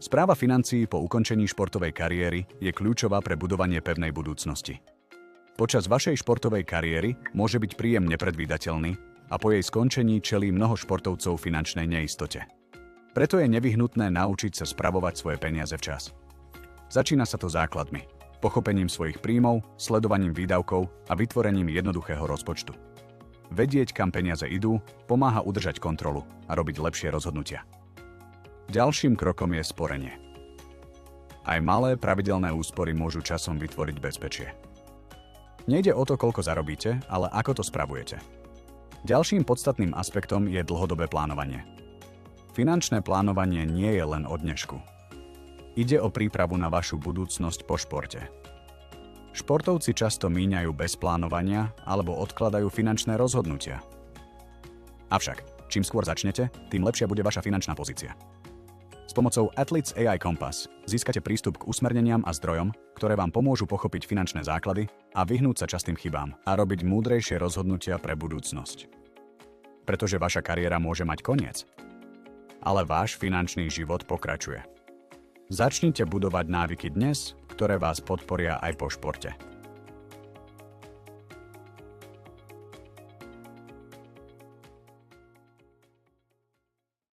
Správa financií po ukončení športovej kariéry je kľúčová pre budovanie pevnej budúcnosti. Počas vašej športovej kariéry môže byť príjem nepredvídateľný a po jej skončení čelí mnoho športovcov finančnej neistote. Preto je nevyhnutné naučiť sa spravovať svoje peniaze včas. Začína sa to základmi, pochopením svojich príjmov, sledovaním výdavkov a vytvorením jednoduchého rozpočtu. Vedieť, kam peniaze idú, pomáha udržať kontrolu a robiť lepšie rozhodnutia. Ďalším krokom je sporenie. Aj malé pravidelné úspory môžu časom vytvoriť bezpečie. Nejde o to, koľko zarobíte, ale ako to spravujete. Ďalším podstatným aspektom je dlhodobé plánovanie. Finančné plánovanie nie je len o dnešku. Ide o prípravu na vašu budúcnosť po športe. Športovci často míňajú bez plánovania alebo odkladajú finančné rozhodnutia. Avšak, čím skôr začnete, tým lepšia bude vaša finančná pozícia. S pomocou Athletes AI Compass získate prístup k usmerneniam a zdrojom, ktoré vám pomôžu pochopiť finančné základy a vyhnúť sa častým chybám a robiť múdrejšie rozhodnutia pre budúcnosť. Pretože vaša kariéra môže mať koniec, ale váš finančný život pokračuje. Začnite budovať návyky dnes, ktoré vás podporia aj po športe.